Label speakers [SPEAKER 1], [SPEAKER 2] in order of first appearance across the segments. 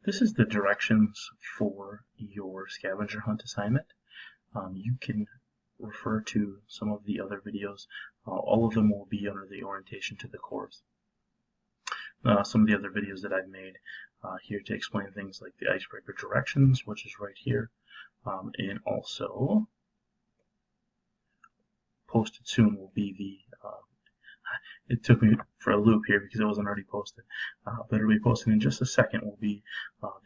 [SPEAKER 1] This is the directions for your scavenger hunt assignment. You can refer to some of the other videos. All of them will be under the orientation to the course. Some of the other videos that I've made here to explain things like the icebreaker directions, which is right here, and also posted soon will be the it took me for a loop here because it wasn't already posted, but it'll be posted in just a second. Will be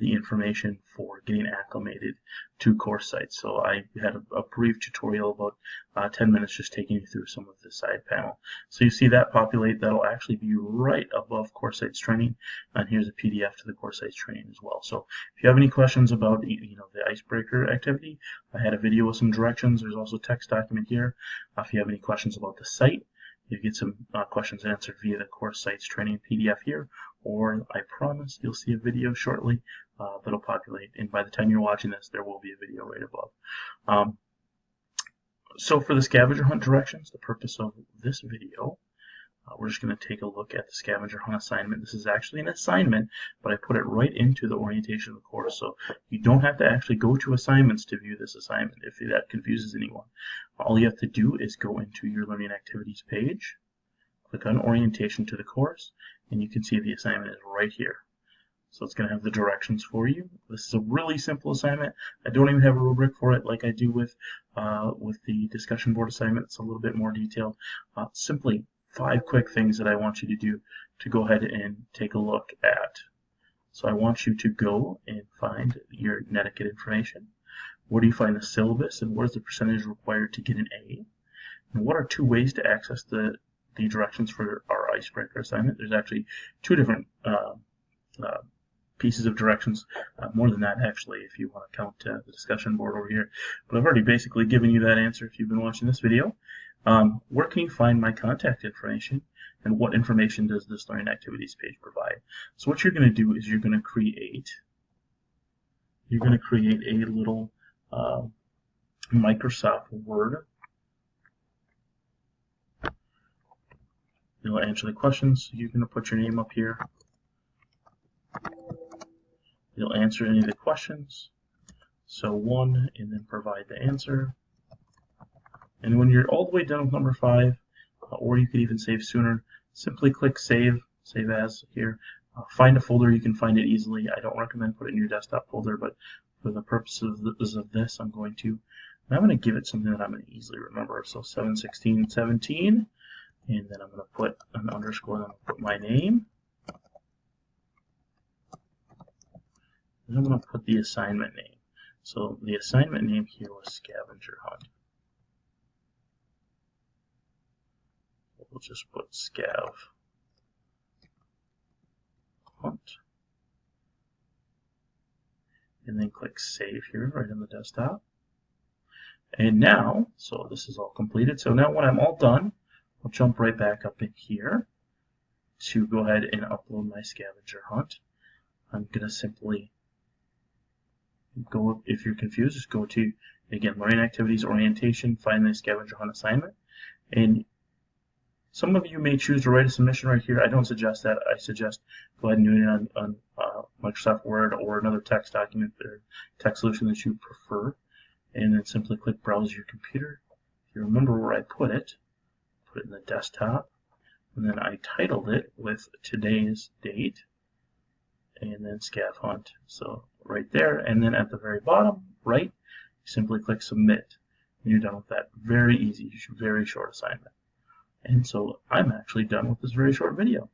[SPEAKER 1] the information for getting acclimated to course sites. So I had a brief tutorial about 10 minutes just taking you through some of the side panel. So you see that populate, that'll actually be right above course sites training, and here's a PDF to the course sites training as well. So if you have any questions about the icebreaker activity, I had a video with some directions. There's also a text document here. If you have any questions about the site, you get some questions answered via the course sites training PDF here, or I promise you'll see a video shortly that'll populate, and by the time you're watching this, there will be a video right above. So for the scavenger hunt directions, the purpose of this video, we're just going to take a look at the scavenger hunt assignment. This is actually an assignment, but I put it right into the orientation of the course, so you don't have to actually go to assignments to view this assignment if that confuses anyone. All you have to do is go into your learning activities page, click on orientation to the course, and you can see the assignment is right here. So it's going to have the directions for you. This is a really simple assignment. I don't even have a rubric for it like I do with the discussion board assignment. It's a little bit more detailed. Simply 5 quick things that I want you to do to go ahead and take a look at. So I want you to go and find your Netiquette information. Where do you find the syllabus, and what is the percentage required to get an A? And what are 2 ways to access the directions for our icebreaker assignment? There's actually 2 different pieces of directions, more than that actually if you want to count the discussion board over here. But I've already basically given you that answer if you've been watching this video. Where can you find my contact information, and what information does this learning activities page provide? So what you're going to do is you're going to create a little Microsoft Word. It'll answer the questions. You're going to put your name up here. It'll answer any of the questions. So 1, and then provide the answer. And when you're all the way done with number 5, or you could even save sooner, simply click Save As here. Find a folder. You can find it easily. I don't recommend put it in your desktop folder, but for the purposes of this, I'm going to give it something that I'm going to easily remember. So 7/16/17, and then I'm going to put an underscore, and I'm going to put my name. And I'm going to put the assignment name. So the assignment name here was Scavenger Hunt. We'll just put Scav Hunt. And then click Save here right on the desktop. And now, so this is all completed. So now when I'm all done, I'll jump right back up in here to go ahead and upload my scavenger hunt. I'm going to simply go, if you're confused, just go to, again, Learning Activities, Orientation, find the scavenger hunt assignment. And some of you may choose to write a submission right here. I don't suggest that. I suggest go ahead and do it on Microsoft Word or another text document or text solution that you prefer. And then simply click Browse Your Computer. If you remember where I put it in the desktop. And then I titled it with today's date. And then Scav Hunt. So right there. And then at the very bottom, right, you simply click Submit. And you're done with that. Very easy, very short assignment. And so I'm actually done with this very short video.